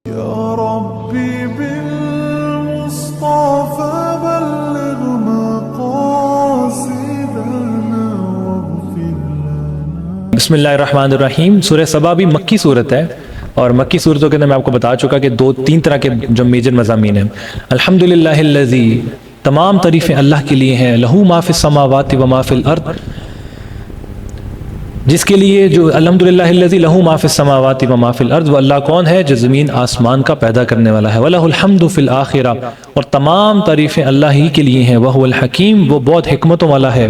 يا ربي بالمصطفى بلغ مقاصدنا واغفر لنا. بسم اللہ الرحمن الرحیم. سورہ سبا بھی مکی صورت ہے، اور مکی صورتوں کے اندر میں آپ کو بتا چکا کہ تین طرح کے جو میجر مضامین ہیں. الحمدللہ الذی، تمام تعریفیں اللہ کے لیے ہیں، لہو ما فی السماوات و ما فی الارض، جس کے لیے جو الحمدللہ الذی لہو ما فی السماوات و ما فی الارض، وہ اللہ کون ہے جو زمین آسمان کا پیدا کرنے والا ہے. وَلَهُ الْحَمْدُ فِي الْآخِرَةِ، اور تمام تعریفیں اللہ ہی کے لیے ہیں. وَهُوَ الْحَكِيمُ، وہ بہت حکمتوں والا ہے.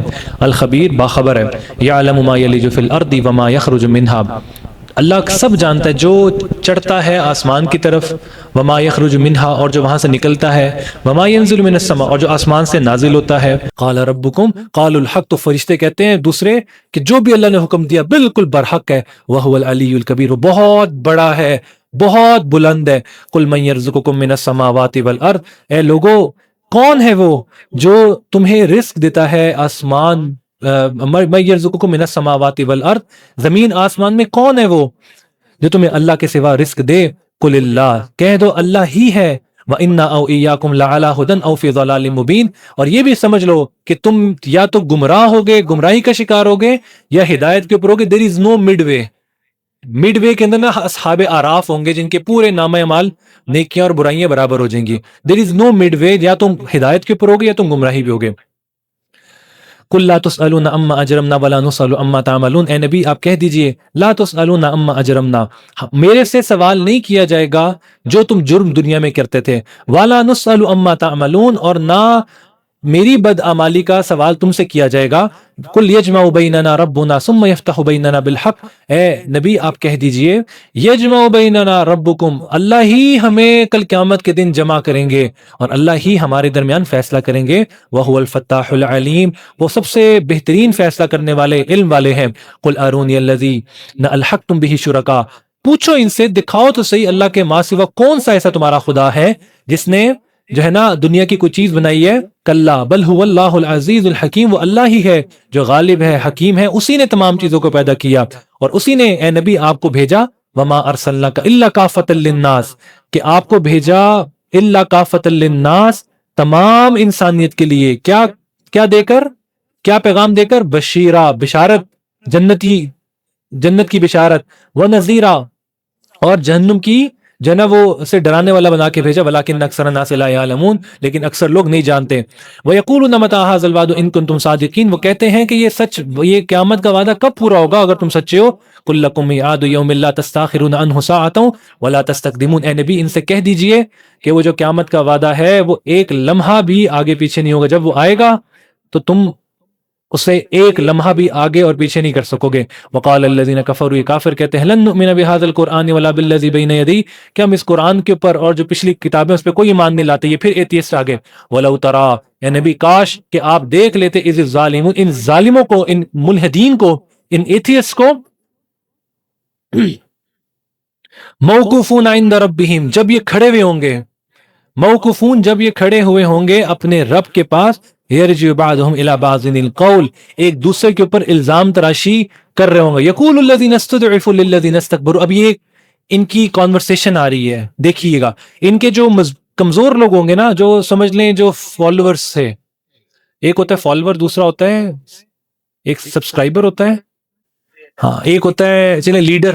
الخبیر، باخبر ہے. يَعْلَمُ مَا يَلِجُ فِي الْأَرْضِ وَمَا يَخْرُجُ مِنْهَا، اللہ سب جانتا ہے جو چڑھتا ہے آسمان کی طرف، وما یخرج منہا، اور جو وہاں سے نکلتا ہے، وما ینزل من السماء، اور جو آسمان سے نازل ہوتا ہے. قال ربکم قالوا الحق، تو فرشتے کہتے ہیں دوسرے کہ جو بھی اللہ نے حکم دیا بالکل برحق ہے. وہو العلی الکبیر، وہ بہت بڑا ہے، بہت بلند ہے. قل من یرزقکم من السماوات والارض، اے لوگو کون ہے وہ جو تمہیں رزق دیتا ہے آسمان، من یرزقکم من السماوات والارض، زمین آسمان میں کون ہے وہ جو تمہیں اللہ کے سوا رزق دے؟ قل اللہ، کہہ دو اللہ ہی ہے. وَإِنَّا أَوْ إِيَّاكُمْ لَعَلَىٰ هُدًى أَوْ فِي ضَلَالٍ مُبِينٍ، اور یہ بھی سمجھ لو کہ تم یا تو گمراہ ہوگے، گمراہی کا شکار ہوگے، یا ہدایت کے اوپر ہوگے. دیر از نو مڈ وے. مڈ وے کے اندر نا اصحاب اعراف ہوں گے جن کے پورے نامہ اعمال نیکیاں اور برائیاں برابر ہو جائیں گی. دیر از نو مڈ وے، یا تم ہدایت کے اوپر ہوگے یا تم گمراہی بھی ہوگے. قل لا تسألون اما اجرمنا ولا نسأل اما تعملون، اے نبی آپ کہہ دیجئے لا تسألون اما اجرمنا، میرے سے سوال نہیں کیا جائے گا جو تم جرم دنیا میں کرتے تھے. ولا نسأل اما تعملون، اور نہ میری بدعمالی کا سوال تم سے کیا جائے گا. قل یجمع بیننا ربنا ثم یفتح بیننا بالحق، اے نبی آپ کہہ دیجئے یجمع بیننا ربکم، اللہ ہی ہمیں کل قیامت کے دن جمع کریں گے اور اللہ ہی ہمارے درمیان فیصلہ کریں گے. وہو الفتاح العلیم، وہ سب سے بہترین فیصلہ کرنے والے، علم والے ہیں. قل ارونی الذین الحقتم بہ شرکا، پوچھو ان سے دکھاؤ تو صحیح اللہ کے ماں سوا کون سا ایسا تمہارا خدا ہے جس نے جو ہے نا دنیا کی کوئی چیز بنائی ہے. کلا بل هو اللہ العزیز الحکیم، وہ اللہ ہی ہے جو غالب ہے، حکیم ہے، اسی نے تمام چیزوں کو پیدا کیا اور اسی نے اے نبی آپ کو بھیجا. وما ارسلناک الا کافۃ للناس، کہ آپ کو بھیجا الا کافۃ للناس، تمام انسانیت کے لیے. کیا دے کر، کیا پیغام دے کر؟ بشیرہ، بشارت، جنت کی بشارت، ونذیرہ، اور جہنم کی جو ہے نا وہ اسے ڈرانے والا بنا کے بھیجا. ولکن اکثر الناس لا یعلمون، لیکن اکثر لوگ نہیں جانتے. ویقولون متی ھذا الوعد ان کنتم صادقین، وہ کہتے ہیں کہ یہ قیامت کا وعدہ کب پورا ہوگا اگر تم سچے ہو. قل لکم میعاد یوم لا تستاخرون عنہ ساعۃ ولا تستقدمون، اے نبی ان سے کہہ دیجئے کہ وہ جو قیامت کا وعدہ ہے وہ ایک لمحہ بھی آگے پیچھے نہیں ہوگا. جب وہ آئے گا تو تم اسے ایک لمحہ بھی آگے اور پیچھے نہیں کر سکو گے. وقال الذین کفروا، یہ کافر کہتے ہیں لن نؤمن بهذا القرآن ولا بالذی بین یدیہ، کہ ہم اس قرآن کے اوپر اور جو پچھلی کتابیں اس پہ کوئی ایمان نہیں لاتے. یہ پھر ایتھیسٹ آگے. ولو ترى، اے نبی کاش کہ آپ دیکھ لیتے اذ الظالمون، ان ظالموں کو، ان ملحدین کو، ان ایتھیسٹ کو، موقوفون عند ربہم، جب یہ کھڑے ہوئے ہوں گے، موقوفون جب یہ کھڑے ہوئے ہوں گے اپنے رب کے پاس، یرجع بعضهم الى بعض القول، ایک دوسرے کے اوپر الزام تراشی کر رہے ہوں گے. یقول الذین استضعفوا للذین استکبروا، اب یہ ان کی کانورسیشن آ رہی ہے، دیکھیے گا. ان کے جو کمزور لوگ ہوں گے نا، جو سمجھ لیں جو فالوورز سے، ایک ہوتا ہے فالوور، دوسرا ہوتا ہے ایک سبسکرائبر ہوتا ہے، ہاں ایک ہوتا ہے چلے لیڈر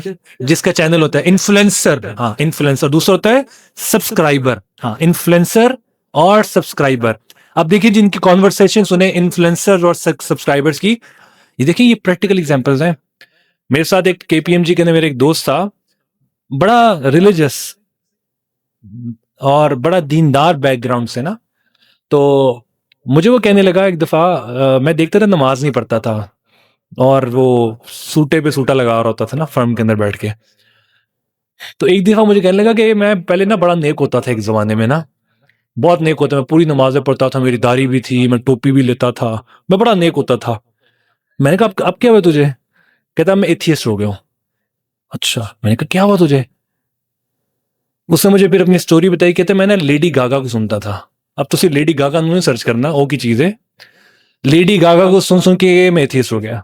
جس کا چینل ہوتا ہے، انفلوئنسر، ہاں انفلوئنسر، دوسرا ہوتا ہے سبسکرائبر، ہاں انفلوئنسر اور سبسکرائبر. اب دیکھیں جن کی کانورسیشن سنیں انفلوئنسر اور سبسکرائبرز کی، یہ دیکھیں یہ پریکٹیکل ایگزامپلز ہیں. میرے ساتھ ایک کے پی ایم جی کے اندر میرے ایک دوست تھا، بڑا ریلیجس اور بڑا دیندار بیک گراؤنڈ سے نا. تو مجھے وہ کہنے لگا ایک دفعہ، میں دیکھتا تھا نماز نہیں پڑھتا تھا اور وہ سوٹے پہ سوٹا لگا رہا ہوتا تھا نا فرم کے اندر بیٹھ کے. تو ایک دفعہ مجھے کہنے لگا کہ میں پہلے نا بڑا نیک ہوتا تھا، ایک زمانے میں نا بہت نیک ہوتا، میں پوری نمازیں پڑھتا تھا، میری داڑھی بھی تھی، میں ٹوپی بھی لیتا تھا، میں بڑا نیک ہوتا تھا. میں نے کہا اب کیا ہوا تجھے؟ کہتا میں ایتھیسٹ ہو گیا ہوں. اچھا. میں نے کہا کیا ہوا تجھے؟ اس نے مجھے پھر اپنی سٹوری بتائی. کہتے میں نے لیڈی گاگا کو سنتا تھا. اب تو صرف لیڈی گاگا انہوں نے سرچ کرنا، او کی چیز ہے، لیڈی گاگا کو سن سن کے میں ایتھیسٹ ہو گیا.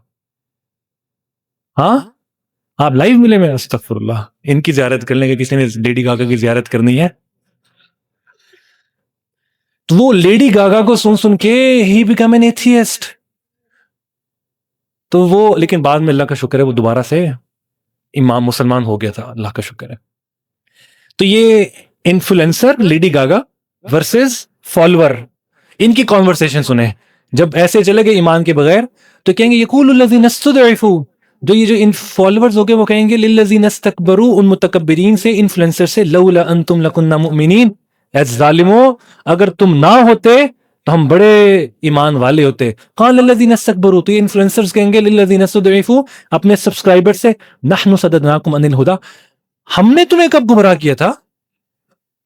ہاں آپ لائیو ملے میں؟ استغفر اللہ، ان کی زیارت کرنے کا کسی نے لیڈی گاگا کی زیارت کرنی ہے؟ تو وہ لیڈی گاگا کو سن سن کے ہی بیکم این ایتھیسٹ. تو وہ لیکن بعد میں اللہ کا شکر ہے وہ دوبارہ سے امام مسلمان ہو گیا تھا، اللہ کا شکر ہے. تو یہ influencer Lady Gaga versus follower, ان کی کانورسیشن سنیں. جب ایسے چلے گئے ایمان کے بغیر تو کہیں گے یقول الذین استضعفوا، جو ان فالوورز ہو گئے وہ کہیں گے للذین استکبروا، ان متکبرین سے، انفلوئنسر سے، لولا انتم لکنا مؤمنین، اے ظالموں اگر تم نہ ہوتے تو ہم بڑے ایمان والے ہوتے. قال الذین استکبروا، تو یہ انفلوئنسرز کہیں گے للذین استضعفوا اپنے سبسکرائبر سے، نحن صددناکم عن الہدی، ہم نے تمہیں کب گمراہ کیا تھا؟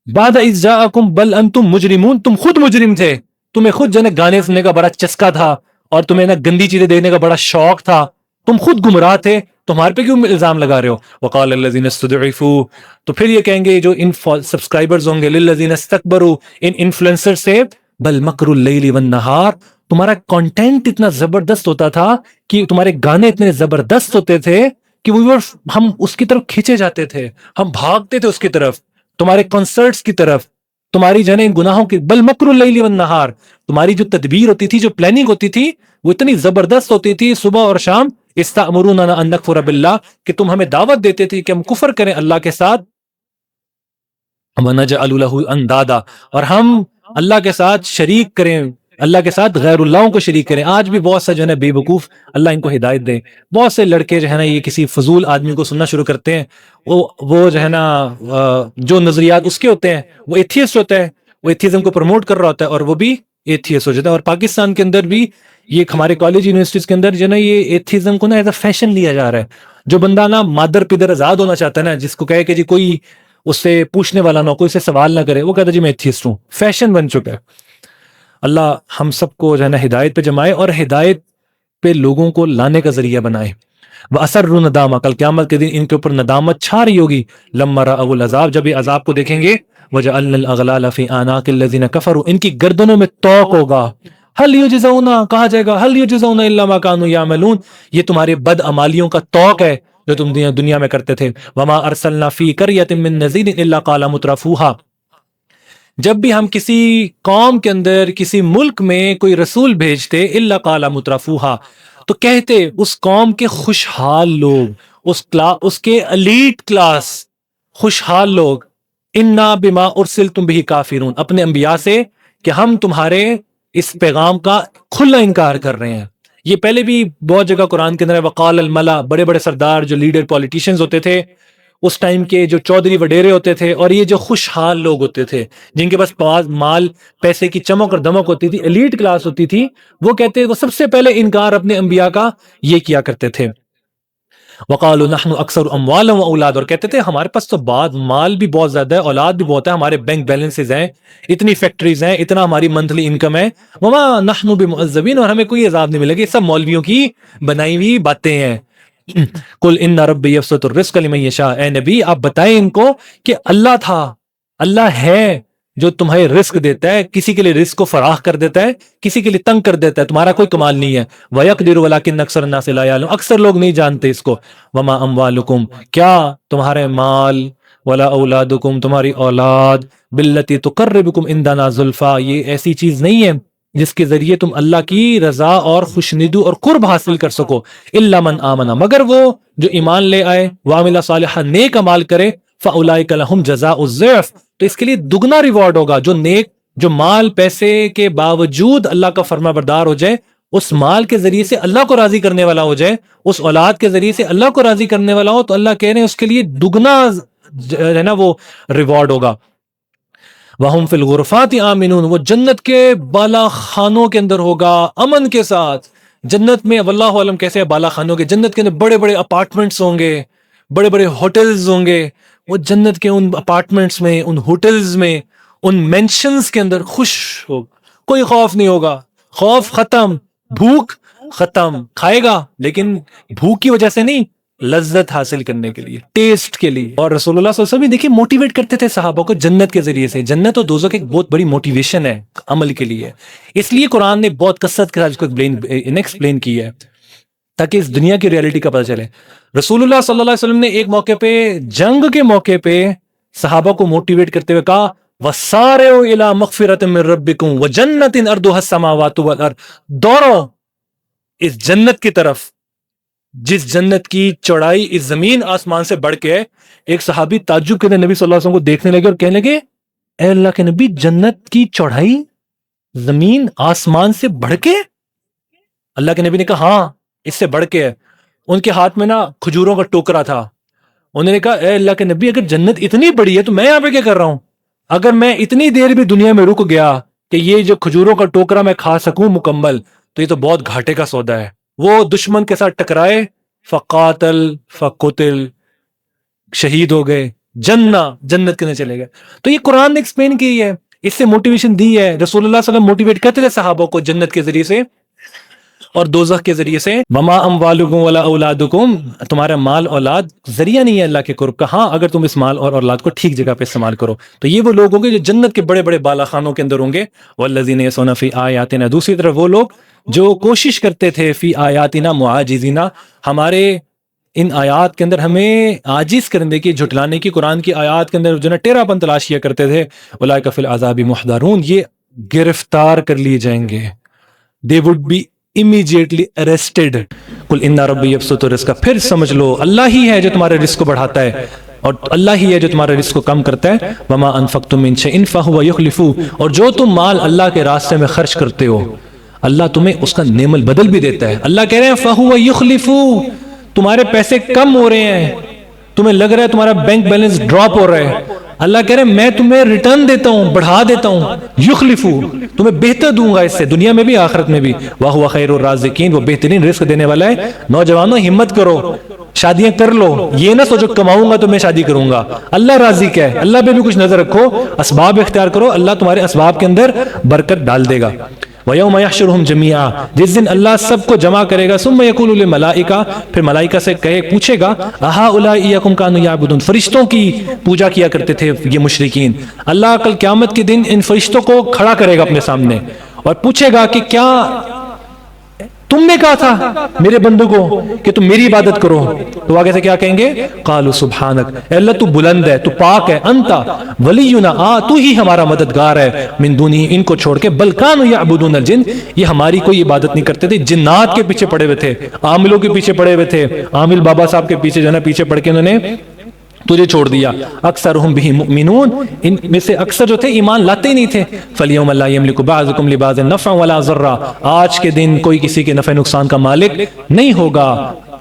بعد اذ جاءکم بل انتم مجرمون، تم خود مجرم تھے، تمہیں خود جو ہے گانے سننے کا بڑا چسکا تھا اور تمہیں نا گندی چیزیں دیکھنے کا بڑا شوق تھا، تم خود گمراہ تھے، تمہارے پہ کیوں الزام لگا رہے ہو؟ وقال الذین استضعفوا، تو پھر یہ کہیں گے جو ان سبسکرائبرز ہوں گے للذین استکبروا، ان انفلوئنسر سے، بل مکر اللیل والنہار، تمہارا کنٹینٹ اتنا زبردست ہوتا تھا کہ تمہارے گانے اتنے زبردست ہوتے تھے کہ ہم اس کی طرف کھینچے جاتے تھے، ہم بھاگتے تھے اس کی طرف، تمہارے کنسرٹس کی طرف، تمہاری جانے گناہوں کی، بل مکر اللیل والنہار، تمہاری جو تدبیر ہوتی تھی، جو پلاننگ ہوتی تھی وہ اتنی زبردست ہوتی تھی صبح اور شام. استأمروننا ان نکفر باللہ، کہ تم ہمیں دعوت دیتے تھے کہ ہم کفر کریں اللہ کے ساتھ، ونجعل له اندادا، اور ہم اللہ کے ساتھ شریک کریں، اللہ کے ساتھ غیر اللہوں کو شریک کریں. آج بھی بہت سے جو ہے نا بے وقوف، اللہ ان کو ہدایت دے، بہت سے لڑکے جو ہے نا یہ کسی فضول آدمی کو سننا شروع کرتے ہیں، وہ جو ہے نا جو نظریات اس کے ہوتے ہیں وہ ایتھیسٹ ہوتا ہے، وہ ایتھیزم کو پروموٹ کر رہا ہوتا ہے اور وہ بھی ایتھیسٹ ہو جاتا ہے. اور پاکستان کے اندر بھی یہ ہمارے کالج یونیورسٹیز کے اندر جو ہے نا یہ ایتھیزم کو نا ایز اے فیشن لیا جا رہا ہے. جو بندہ نا مادر پدر آزاد ہونا چاہتا ہے نا، جس کو کہے کہ جی کوئی اس سے پوچھنے والا نہ ہو، کوئی سے سوال نہ کرے، وہ کہتا ہے جی میں ایتھیسٹ ہوں، فیشن بن چکا ہے. اللہ ہم سب کو جو ہے نا ہدایت پہ جمائے اور ہدایت پہ لوگوں کو لانے کا ذریعہ بنائے. وَأَسَرُّ ندامہ، کل قیامت کے دن ان کے اوپر ندامت چھا رہی ہوگی. لَمَّا رَأَوُا الْعَذَابَ، جب یہ عذاب کو دیکھیں گے. وَجَعَلْنَا الْأَغْلَالَ فِي أَعْنَاقِ الَّذِينَ كَفَرُوا، ان کی گردنوں میں طوق ہوگا. هَلْ يُجْزَوْنَ، کہا جائے گا هَلْ يُجْزَوْنَ إِلَّا مَا كَانُوا يَعْمَلُونَ، یہ تمہارے بد عمالیوں کا طوق ہے جو تم دنیا میں کرتے تھے. وَمَا أَرْسَلْنَا فِي قَرْيَةٍ مِّن نَذِيرٍ إِلَّا قَالَ مُتْرَفُوهَا، جب بھی ہم کسی قوم کے اندر، کسی ملک میں کوئی رسول بھیجتے، الا قال مترفوہا، تو کہتے اس قوم کے خوشحال لوگ، اس کے ایلیٹ کلاس خوشحال لوگ، انا بما ارسلتم به کافرون، اپنے انبیاء سے کہ ہم تمہارے اس پیغام کا کھلا انکار کر رہے ہیں. یہ پہلے بھی بہت جگہ قرآن کے اندر ہے. وقال الملا، بڑے بڑے سردار جو لیڈر پولیٹیشنز ہوتے تھے اس ٹائم کے، جو چودھری وڈیرے ہوتے تھے، اور یہ جو خوشحال لوگ ہوتے تھے جن کے پاس مال پیسے کی چمک اور دمک ہوتی تھی، ایلیٹ کلاس ہوتی تھی، وہ کہتے وہ سب سے پہلے انکار اپنے انبیاء کا یہ کیا کرتے تھے. وقالوا نحن اکثر اموالا و اولاد، اور کہتے تھے ہمارے پاس تو بعد مال بھی بہت زیادہ ہے، اولاد بھی بہت ہے، ہمارے بینک بیلنسز ہیں، اتنی فیکٹریز ہیں، اتنا ہماری منتھلی انکم ہے. وما نحن بمعذبین، اور ہمیں کوئی عذاب نہیں ملے گا. یہ سب مولویوں کی بنائی ہوئی باتیں ہیں. قل ان ربی یبسط الرزق لمن یشاء، اے نبی آپ بتائیں ان کو کہ اللہ ہے جو تمہیں رزق دیتا ہے، کسی کے لیے رزق کو فراخ کر دیتا ہے، کسی کے لیے تنگ کر دیتا ہے، تمہارا کوئی کمال نہیں ہے. وَيَقْدِرُ وَلَكِنَّ أَكْثَرَ النَّاسِ لَا يَعْلَمُونَ، اکثر لوگ نہیں جانتے اس کو. وَمَا أَمْوَالُكُمْ، کیا تمہارے مال، وَلَا أَوْلَادُكُمْ تمہاری اولاد، بِالَّتِي تُقَرِّبُكُمْ عِندَنَا زُلْفَىٰ، یہ ایسی چیز نہیں ہے جس کے ذریعے تم اللہ کی رضا اور خوشنودی اور قرب حاصل کر سکو. الا من آمن، مگر وہ جو ایمان لے آئے، وعمل صالحا، نیک عمال کرے، فاولئک لہم جزاء الضعف، تو اس کے لیے دگنا ریوارڈ ہوگا. جو مال پیسے کے باوجود اللہ کا فرما بردار ہو جائے، اس مال کے ذریعے سے اللہ کو راضی کرنے والا ہو جائے، اس اولاد کے ذریعے سے اللہ کو راضی کرنے والا ہو، تو اللہ کہہ رہے ہیں اس کے لیے دگنا ہے نا وہ ریوارڈ ہوگا. وَهُمْ فِي الْغُرُفَاتِ آمِنُونَ، وہ جنت کے بالا خانوں کے اندر ہوگا امن کے ساتھ. جنت میں واللہ عالم کیسے ہے بالا خانوں کے، جنت کے اندر بڑے بڑے اپارٹمنٹس ہوں گے، بڑے بڑے ہوٹلز ہوں گے. وہ جنت کے ان اپارٹمنٹس میں، ان ہوٹلز میں، ان مینشنز کے اندر خوش ہو، کوئی خوف نہیں ہوگا. خوف ختم، بھوک ختم، کھائے گا لیکن بھوک کی وجہ سے نہیں، لذت حاصل کرنے کے لیے، ٹیسٹ کے لیے. اور رسول اللہ صلی اللہ علیہ وسلم دیکھیں موٹیویٹ کرتے تھے صحابہ کو جنت کے ذریعے سے. جنت اور دوزخ ایک بہت بڑی موٹیویشن ہے عمل کے لیے، اس لیے قرآن نے بہت کثرت کے ساتھ اس کو ایکسپلین کی ہے. تاکہ اس دنیا کی ریالٹی کا پتہ چلے. رسول اللہ صلی اللہ علیہ وسلم نے ایک موقع پہ جنگ کے موقع پہ صحابہ کو موٹیویٹ کرتے ہوئے کہا وَسَارِعُوا إِلَىٰ مَغْفِرَةٍ مِّن رَبِّكُمْ وَجَنَّةٍ عَرْضُهَا السَّمَاوَاتُ وَالْأَرْضُ، دوڑو اس جنت کی طرف جس جنت کی چوڑائی اس زمین آسمان سے بڑھ کے ہے. ایک صحابی تعجب کے نبی صلی اللہ علیہ وسلم کو دیکھنے لگے اور کہنے لگے اے اللہ کے نبی، جنت کی چوڑائی زمین آسمان سے بڑھ کے؟ اللہ کے نبی نے کہا ہاں اس سے بڑھ کے ہے. ان کے ہاتھ میں نا کھجوروں کا ٹوکرا تھا. انہوں نے کہا اے اللہ کے نبی، اگر جنت اتنی بڑی ہے تو میں یہاں پہ کیا کر رہا ہوں؟ اگر میں اتنی دیر بھی دنیا میں رک گیا کہ یہ جو کھجوروں کا ٹوکرا میں کھا سکوں مکمل، تو یہ تو بہت گھاٹے کا سودا ہے. وہ دشمن کے ساتھ ٹکرائے، فقاتل فقتل، شہید ہو گئے، جنت کے اندر چلے گئے. تو یہ قرآن نے ایکسپلین کی ہے، اس سے موٹیویشن دی ہے. رسول اللہ صلی اللہ علیہ وسلم موٹیویٹ کرتے تھے صحابوں کو جنت کے ذریعے سے اور دوزخ کے ذریعے سے. وما اموالکم ولا اولادکم، تمہارا مال اولاد ذریعہ نہیں ہے اللہ کے قرب کا، ہاں اگر تم اس مال اور اولاد کو ٹھیک جگہ پہ استعمال کرو تو یہ وہ لوگ ہوں گے جو جنت کے بڑے بڑے بالا خانوں کے اندر ہوں گے. والذین یسعون فی آیاتنا، دوسری طرف وہ لوگ جو کوشش کرتے تھے فی آیاتنا معاجزین، ہمارے ان آیات کے اندر ہمیں عاجز کرنے کی، جھٹلانے کی، قرآن کی آیات کے اندر جو نا ٹیڑھا پن تلاش کیا کرتے تھے. اولئک فی العذاب محضرون، یہ گرفتار کر لیے جائیں گے. they would be immediately arrested. قل ان ربی یبسط الرزق، پھر سمجھ لو اللہ ہی ہے جو تمہارے رزق کو بڑھاتا ہے اور اللہ ہی ہے جو تمہارے رزق کو کم کرتا ہے. وما انفقتم من شیء فهو یخلفہ، اور جو تم مال اللہ کے راستے میں خرچ کرتے ہو اللہ تمہیں اس کا نعم البدل بھی دیتا ہے. اللہ کہہ رہے ہیں فهو یخلفہ، تمہارے پیسے کم ہو رہے ہیں، تمہیں لگ رہا ہے تمہارا بینک بیلنس ڈراپ ہو رہا ہے، اللہ کہہ رہے ہیں میں تمہیں ریٹرن دیتا ہوں، بڑھا دیتا ہوں. یخلفو، تمہیں بہتر دوں گا اس سے، دنیا میں بھی آخرت میں بھی. وَهُوَ خَيْرُ الرَّازِقِينَ، وہ بہترین رزق دینے والا ہے. نوجوانوں ہمت کرو، شادیاں کر لو، یہ نہ سوچو کماؤں گا تو میں شادی کروں گا. اللہ رازق ہے، اللہ پہ بھی کچھ نظر رکھو، اسباب اختیار کرو، اللہ تمہارے اسباب کے اندر برکت ڈال دے گا. وَيَوْمَ يَحْشُرُهُمْ جَمِيعًا، جس دن اللہ سب کو جمع کرے گا. ثُمَّ يَقُولُ لِلْمَلَائِكَةِ، پھر ملائکہ سے پوچھے گا أَهَؤُلَاءِ إِيَّاكُمْ كَانُوا يَعْبُدُونَ، فرشتوں کی پوجا کیا کرتے تھے یہ مشرکین. اللہ کل قیامت کے دن ان فرشتوں کو کھڑا کرے گا اپنے سامنے اور پوچھے گا کہ کیا تم نے کہا تھا میرے بندوں کو کہ تم میری عبادت کرو؟ تو آگے سے کیا کہیں گے؟ قالوا سبحانک، اے اللہ تو بلند ہے، تو پاک ہے، انت ولینا، تو ہی ہمارا مددگار ہے، من دونی، ان کو چھوڑ کے، بل کانوا یعبدون الجن، یہ ہماری کوئی عبادت نہیں کرتے تھے، جنات کے پیچھے پڑے ہوئے تھے، عاملوں کے پیچھے پڑے ہوئے تھے، عامل بابا صاحب کے پیچھے جو ہے نا پیچھے پڑھ کے انہوں نے تجھے چھوڑ دیا. اکثرهم به مؤمنون، ان میں سے اکثر جو تھے ایمان لاتے ہی نہیں تھے. فَالْيَوْمَ لَا يَمْلِكُ بَعْضُكُمْ لِبَعْضٍ نَفْعًا وَلَا ضَرًّا، آج کے دن کوئی کسی کے نفع نقصان کا مالک نہیں ہوگا.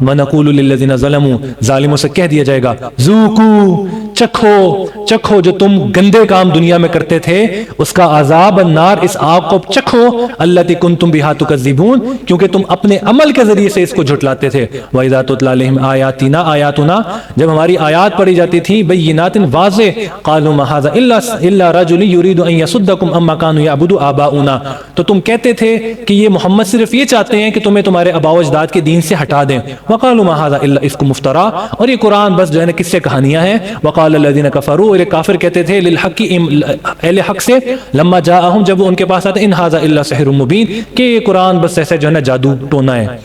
وَنَقُولُ لِلَّذِينَ ظَلَمُوا، ظالموں سے کہہ دیا جائے گا ذُوقُوا، چکھو جو تم گندے کام دنیا میں کرتے تھے اس کا عذاب النار، اس آگ کو چکھو، الَّتِي كُنتُمْ بِهَا تُكَذِّبُونَ، کیونکہ تم اپنے عمل کے ذریعے سے اس کو جھٹلاتے تھے. وَإِذَا تُتْلَىٰ عَلَيْهِمْ آيَاتُنَا، جب ہماری آیات پڑھی جاتی تھی بَيِّنَاتٍ واضح، قَالُوا مَا هَٰذَا إِلَّا رَجُلٌ يُرِيدُ أَن يَصُدَّكُمْ عَمَّا كَانُوا يَعْبُدُونَ آبَاؤُنَا، تو تم کہتے تھے کہ یہ محمد صرف یہ چاہتے ہیں کہ تمہیں تمہارے آباء و اجداد کے دین سے ہٹا دیں. وَقَالُوا مَا هَٰذَا إِلَّا إِفْكٌ مُفْتَرًى، اور یہ قرآن بس جو ہے نا کس سے کہانیاں ہیں. وَقَالَ الَّذِينَ كَفَرُوا، اور کافر کہتے تھے للحق، اہل حق سے، لما جاءہم، جب وہ ان کے پاس آتے، ان هَٰذَا إِلَّا سِحْرٌ مُبِينٌ، کہ یہ قرآن بس ایسے جو ہے نا جادو ٹونا ہے.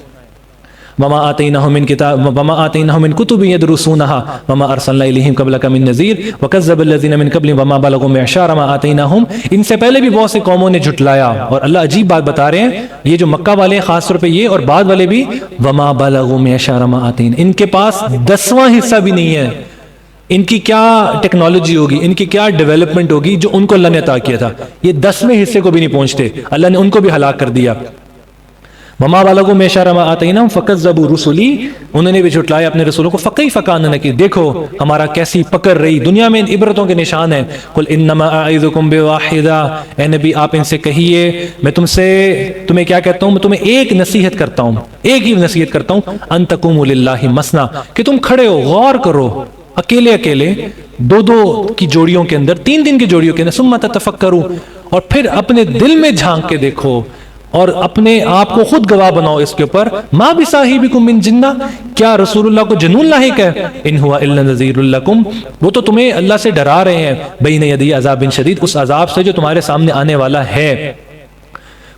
وما آتيناهم من كتاب وما آتيناهم من كتب يدرسونها وما ارسلنا اليهم قبلك من نذير وكذب الذين من قبلهم وما بلغوا معشار ما آتيناهم. ان سے پہلے بھی بہت سے قوموں نے جھٹلایا، اور اللہ عجیب بات بتا رہے ہیں، یہ جو مکہ والے ہیں خاص طور پہ یہ، اور بعد والے بھی، وما بلغوا معشار ما آتينا، ان کے پاس 10واں حصہ بھی نہیں ہے. ان کی کیا ٹیکنالوجی ہوگی، ان کی کیا ڈیولپمنٹ ہوگی جو ان کو اللہ نے عطا کیا تھا، یہ 10ویں حصے کو بھی نہیں پہنچتے، اللہ نے ان کو بھی ہلاک کر دیا. وما بلغوا معشار ما آتيناهم فكذبوا رسلي، انہوں نے بھی جھٹلایا اپنے رسولوں کو. فكيف كان نكير، دیکھو ہمارا کیسی پکڑ رہی. دنیا میں ان عبرتوں کے نشان ہیں. قل انما اعظكم بواحدة، اے نبی آپ ان سے کہیے میں تمہیں کیا کہتا ہوں، میں تمہیں ایک نصیحت کرتا ہوں، ایک ہی نصیحت کرتا ہوں، ان تقوموا لله مثنى، کہ تم کھڑے ہو، غور کرو، اکیلے دو کی جوڑیوں کے اندر، 3 دن کی جوڑیوں کے اندر، ثم تتفکروا، اور پھر اپنے دل میں جھانک کے دیکھو اور اپنے آپ کو خود گواہ بناؤ اس کے اوپر. ما بصاحبکم من جنہ، کیا رسول اللہ کو جنون لاحق ہے؟ ان ہوا الا نذیر لکم، وہ تو تمہیں اللہ سے ڈرا رہے ہیں، بین یدی عذاب شدید، اس عذاب سے جو تمہارے سامنے آنے والا ہے.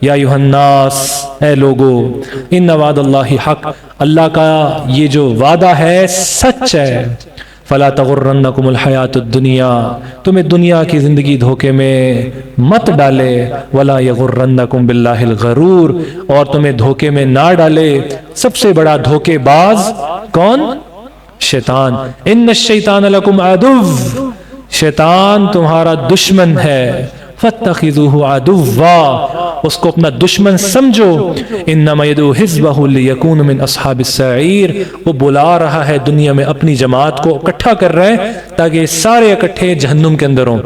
یا ایھا الناس، اے لوگو، ان وعد اللہ حق، اللہ کا یہ جو وعدہ ہے سچ ہے، فلا تغرنکم الحیات الدنیا، تمہیں دنیا کی زندگی دھوکے میں مت ڈالے، ولا یغرنکم باللہ الغرور، اور تمہیں دھوکے میں نہ ڈالے سب سے بڑا دھوکے باز کون؟ شیطان۔ ان الشیطان لکم عدو، شیطان تمہارا دشمن ہے، فاتخذوہ عدوا، اس کو اپنا دشمن سمجھو، انما یدعو حزبہ لیکون من اصحاب السعیر، وہ بلا رہا ہے دنیا میں اپنی جماعت کو اکٹھا کر رہا ہے تاکہ سارے اکٹھے جہنم کے اندر ہوں۔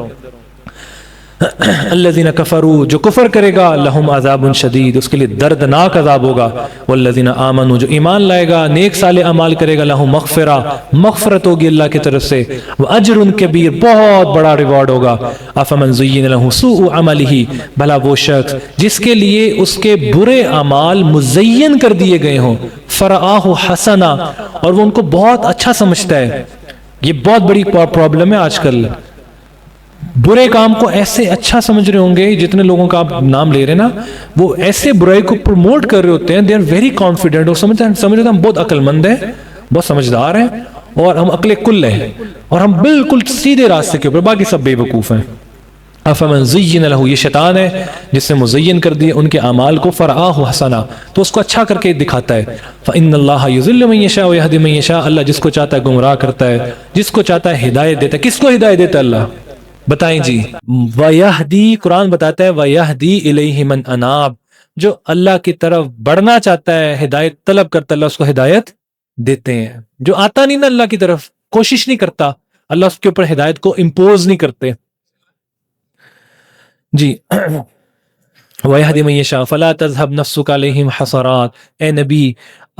الذین کفروا، جو کفر کرے گا، لہم عذاب شدید، اس کے لیے دردناک عذاب ہوگا، والذین آمنوا، جو ایمان لائے گا نیک صالح اعمال کرے گا، لہم مغفرہ، مغفرت ہوگی اللہ کی طرف سے، واجر کبیر، بہت بڑا ریوارڈ ہوگا۔ افمن زین لہ سوء عملہ، بھلا وہ شخص جس کے لیے اس کے برے اعمال مزین کر دیے گئے ہوں، فرآہ حسنا، اور وہ ان کو بہت اچھا سمجھتا ہے۔ یہ بہت بڑی پرابلم ہے آج کل، برے کام کو ایسے اچھا سمجھ رہے ہوں گے، جتنے لوگوں کا آپ نام لے رہے ہیں نا، وہ ایسے برائی کو پروموٹ کر رہے ہوتے ہیں، دے آر ویری کانفیڈنٹ، وہ سمجھتے ہیں ہم بہت عقل مند ہیں، بہت سمجھدار ہیں، اور ہم عقل کل ہیں، اور ہم بالکل سیدھے راستے کے اوپر، باقی سب بے وقوف ہیں۔ افمن زین لہ، یہ شیطان ہے جس نے مزین کر دیے ان کے اعمال کو، فرآہ حسنا، تو اس کو اچھا کر کے دکھاتا ہے۔ فإن اللہ یضل من یشاء ویہدی من یشاء، اللہ جس کو چاہتا ہے گمراہ کرتا ہے، جس کو چاہتا ہے ہدایت دیتا ہے۔ کس کو ہدایت دیتا ہے اللہ؟ بتائیں جی۔ وَيَهْدِي، قرآن بتاتا ہے وَيَهْدِي إِلَيْهِ مَنْ أَنَابَ، جو اللہ کی طرف بڑھنا چاہتا ہے، ہدایت طلب کرتا ہے، اللہ اس کو ہدایت دیتے ہیں۔ جو آتا نہیں نا اللہ کی طرف، کوشش نہیں کرتا، اللہ اس کے اوپر ہدایت کو امپوز نہیں کرتے۔ جی وَيَهْدِي مَن يَشَاءُ فَلَا تَذْهَبْ نَفْسُكَ عَلَيْهِمْ حَسَرَاتٍ، اے نبی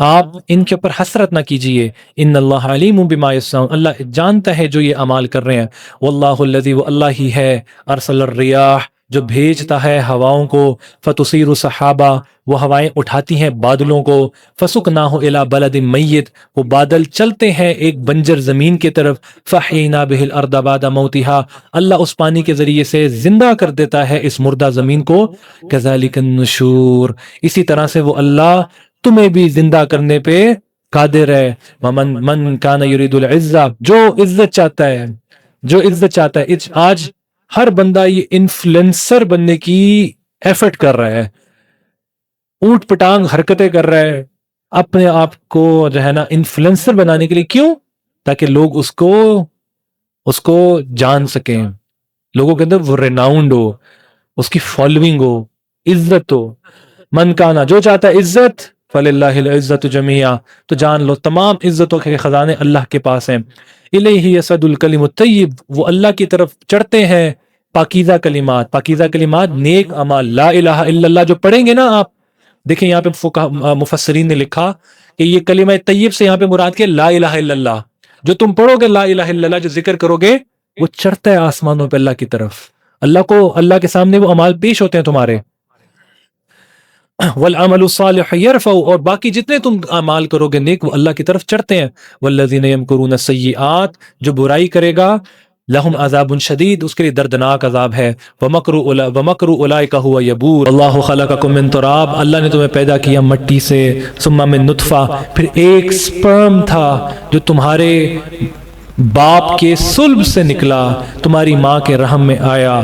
آپ ان کے اوپر حسرت نہ کیجئے، ان اللہ علیم بما یصنعون، اللہ جانتا ہے جو یہ اعمال کر رہے ہیں، واللہ الذی، وہ اللہ ہی ہے، ارسل الریاح، جو بھیجتا ہے ہواؤں کو، فتصیر سحابا، وہ ہوائیں اٹھاتی ہیں بادلوں کو، فسقناہ الی بلد میت، وہ بادل چلتے ہیں ایک بنجر زمین کی طرف، فحیینا بہ الارض بعد موتها، اللہ اس پانی کے ذریعے سے زندہ کر دیتا ہے اس مردہ زمین کو، کذالک النشور، اسی طرح سے وہ اللہ تمہیں بھی زندہ کرنے پہ قادر ہے۔ من کان یرید العزہ، جو عزت چاہتا ہے، جو عزت چاہتا ہے، آج ہر بندہ یہ انفلوئنسر بننے کی ایفرٹ کر رہا ہے، اونٹ پٹانگ حرکتیں کر رہا ہے اپنے آپ کو جو ہے نا انفلوئنسر بنانے کے لیے۔ کیوں؟ تاکہ لوگ اس کو جان سکیں، لوگوں کے اندر وہ ریناؤنڈ ہو، اس کی فالوئنگ ہو، عزت ہو۔ من کانا، جو چاہتا ہے عزت، فللہ العزت جمیعا، تو جان لو تمام عزتوں کے خزانے اللہ کے پاس ہیں۔ الیہ یصعد الکلم الطیب، وہ اللہ کی طرف چڑھتے ہیں پاکیزہ کلمات، پاکیزہ کلمات نیک اعمال، لا الہ الا اللہ جو پڑھیں گے نا آپ، دیکھیں یہاں پہ مفسرین نے لکھا کہ یہ کلمہ طیب سے یہاں پہ مراد کے لا الہ الا اللہ، جو تم پڑھو گے لا الہ الا اللہ، جو ذکر کرو گے، وہ چڑھتا ہے آسمانوں پہ اللہ کی طرف، اللہ کے سامنے وہ اعمال پیش ہوتے ہیں تمہارے۔ والعمل الصالح يرفع، اور باقی جتنے تم اعمال کرو گے نیک، وہ اللہ کی طرف چڑھتے ہیں۔ والذین یمکرون السیئات، جو برائی کرے گا، لہم عذاب شدید، اس کے لیے دردناک عذاب ہے۔ ومکر اولئک هو یبور، اللہ خلقکم من تراب، اللہ نے تمہیں پیدا کیا مٹی سے، ثم من نطفہ، پھر ایک سپرم تھا جو تمہارے باپ کے صلب سے نکلا، تمہاری ماں کے رحم میں آیا،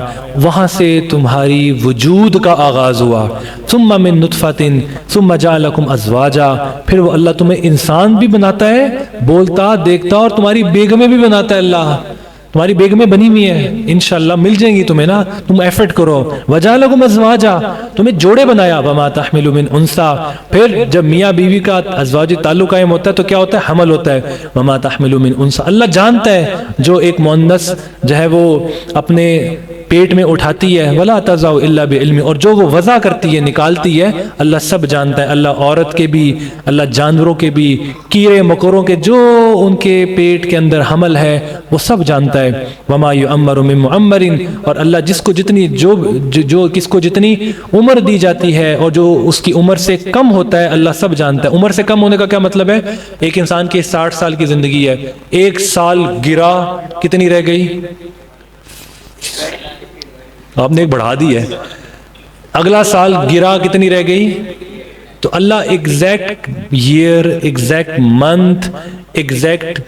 وہاں سے تمہاری وجود کا آغاز ہوا۔ ثم من نطفۃ ثم جعلکم ازواجا، پھر وہ اللہ تمہیں انسان بھی بناتا ہے، بولتا دیکھتا، اور تمہاری بیگمیں بھی بناتا ہے اللہ، تمہاری بیگمیں بنی ہوئی ہیں، انشاءاللہ مل جائیں گی تمہیں نا، تم ایفرٹ کرو۔ وجعلکم ازواجا، تمہیں جوڑے بنایا، وما تحمل من انثی، پھر جب میاں بیوی کا ازواجی تعلق قائم ہوتا ہے تو کیا ہوتا ہے؟ حمل ہوتا ہے۔ وما تحمل من انثی، اللہ جانتا ہے جو ایک مؤنث جو ہے وہ اپنے پیٹ میں اٹھاتی ہے، ولا تضع الا بعلم، اور جو وہ وضع کرتی ہے، نکالتی ہے، اللہ سب جانتا ہے، اللہ عورت کے بھی، اللہ جانوروں کے بھی، کیڑے مکوڑوں کے جو ان کے پیٹ کے اندر حمل ہے وہ سب جانتا ہے۔ وما یعمر من معمر، اور اللہ جس کو جتنی کس کو جتنی عمر دی جاتی ہے اور جو اس کی عمر سے کم ہوتا ہے، اللہ سب جانتا ہے۔ عمر سے کم ہونے کا کیا مطلب ہے؟ ایک انسان کی 60 سال کی زندگی ہے، ایک سال گرا کتنی رہ گئی؟ آپ نے ایک بڑھا دی ہے، اگلا سال گرا کتنی رہ گئی؟ تو اللہ exact year, exact month, exact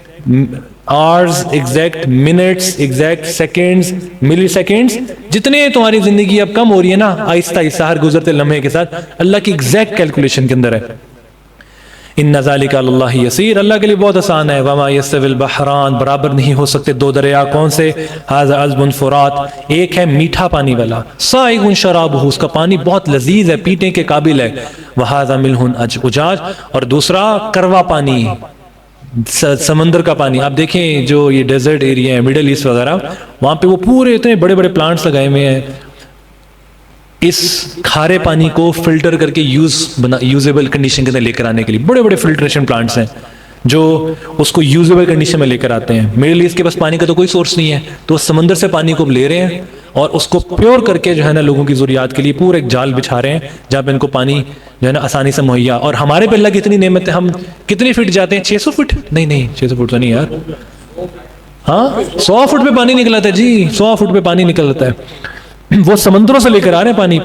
hours, exact minutes, exact seconds, milliseconds, جتنے تمہاری زندگی اب کم ہو رہی ہے نا آہستہ آہستہ ہر گزرتے لمحے کے ساتھ، اللہ کی ایگزیکٹ کیلکولیشن کے اندر ہے۔ ان ذالک علی اللہ یسیر، اللہ کے لیے بہت آسان ہے۔ وما یستوی البحران، برابر نہیں ہو سکتے دو دریا، کون سے؟ ھذا عذب فرات، ایک ہے میٹھا پانی والا، سائغ شرابہ، اس کا پانی بہت لذیذ ہے، پینے کے قابل ہے، وھذا ملح اجاج، اور دوسرا کروا پانی، سمندر کا پانی۔ آپ دیکھیں جو یہ ڈیزرٹ ایریا ہے مڈل ایسٹ وغیرہ، وہاں پہ وہ پورے اتنے بڑے بڑے پلانٹس لگائے ہوئے ہیں، اس کھارے پانی کو فلٹر کر کے یوزیبل کنڈیشن کے اندر لے کر آنے کے لیے بڑے بڑے فلٹریشن پلانٹس ہیں جو اس کو یوزیبل کنڈیشن میں لے کر آتے ہیں۔ مڈل ایسٹ کے پاس پانی کا تو کوئی سورس نہیں ہے، تو سمندر سے پانی کو لے رہے ہیں اور اس کو پیور کر کے جو ہے نا لوگوں کی ضروریات کے لیے پورا ایک جال بچھا رہے ہیں جہاں پہ ان کو پانی جو ہے نا آسانی سے مہیا۔ اور ہمارے پہ اللہ کی اتنی نعمت ہے، ہم کتنی فٹ جاتے ہیں؟ 600 فٹ؟ نہیں 600 فٹ تو نہیں یار، ہاں 100 فٹ پہ پانی نکل آتا ہے جی، 100 فٹ پہ پانی نکل آتا ہے، وہ سمندروں سے لے کر آ رہے ہیں پانی،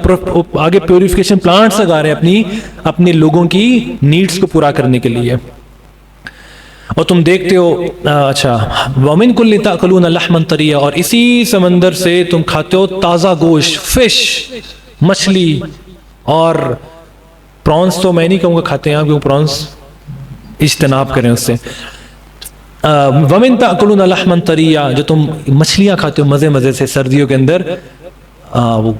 آگے پیوریفیکیشن پلانٹس لگا رہے ہیں اپنی لوگوں کی نیڈز کو پورا کرنے کے لیے۔ اور تم دیکھتے ہو اچھا وَمِن كُلِّ تَأْكُلُونَ لَحْمًا طَرِيًّا، اور اسی سمندر سے تم کھاتے ہو تازہ گوشت، فش، مچھلی، اور پرانس تو میں نہیں کہوں گا کھاتے ہیں، کیوں پرانس اجتناب کریں اس سے۔ وَمِن تَأْكُلُونَ لَحْمًا طَرِيًّا، جو تم مچھلیاں کھاتے ہو مزے مزے سے سردیوں کے اندر، وہ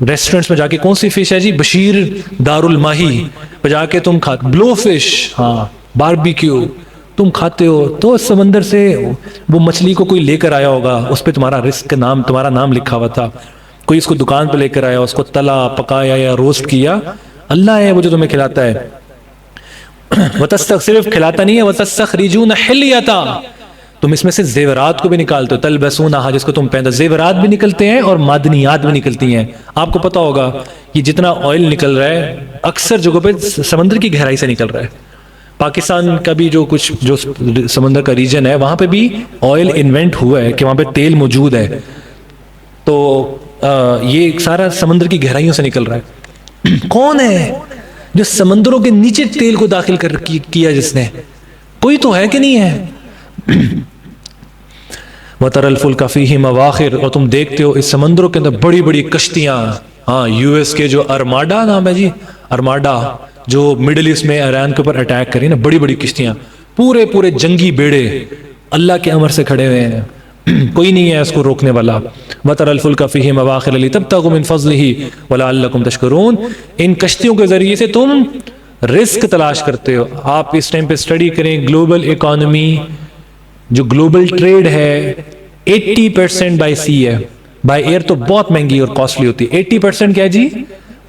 ریسٹورنٹس میں جا کے کون سی فش ہے جی؟ بشیر دار الماہی پہ جا کے تم کھاتے، بلو فش، ہاں باربیکیو تم کھاتے ہو، تو سمندر سے وہ مچھلی کو کوئی لے کر آیا ہوگا، اس پہ تمہارا رزق کا نام، تمہارا نام لکھا ہوا تھا، کوئی اس کو دکان پہ لے کر آیا، اس کو تلا پکایا یا روسٹ کیا، اللہ ہے وہ جو تمہیں کھلاتا ہے۔ صرف کھلاتا نہیں ہے، وَتَسْتَخْرِجُونَ حِلْيَةً، تم اس میں سے زیورات کو بھی نکالتے ہو، تلبسونہا، جس کو تم پہنتے ہو، زیورات بھی نکلتے ہیں اور معدنیات بھی نکلتی ہیں۔ آپ کو پتا ہوگا یہ جتنا آئل نکل رہا ہے اکثر جگہوں پہ سمندر کی گہرائی سے نکل رہا ہے۔ پاکستان کا بھی جو سمندر کا ریجن ہے وہاں پہ بھی آئل انوینٹ ہوا ہے کہ وہاں پہ تیل موجود ہے، تو یہ سارا سمندر کی گہرائیوں سے نکل رہا ہے۔ کون ہے جو سمندروں کے نیچے تیل کو داخل کیا؟ جس نے، کوئی تو ہے کہ نہیں ہے؟ وَتَرَى الْفُلْكَ فِيهِ مَوَاخِرُ، اور تم دیکھتے ہو اس سمندروں کے اندر بڑی بڑی کشتیاں، ہاں یو ایس کے جو ارماڈا نام ہے جی، ارماڈا، جو مڈل ایسٹ میں ایران کے اوپر اٹیک کری نا، بڑی بڑی کشتیاں، پورے جنگی بیڑے اللہ کے امر سے کھڑے ہوئے ہیں، کوئی نہیں ہے اس کو روکنے والا۔ وَتَرَى الْفُلْكَ فِيهِ مَوَاخِرَ لِتَبْتَغُوا مِنْ فَضْلِهِ وَلَعَلَّكُمْ تَشْكُرُونَ، ان کشتیوں کے ذریعے سے تم رزق تلاش کرتے ہو۔ آپ اس ٹائم پہ اسٹڈی کریں گلوبل اکانومی، جو گلوبل ٹریڈ ہے 80% بائی سی ہے، بائی ایئر تو بہت مہنگی اور کاسٹلی ہوتی ہے، 80% کیا جی؟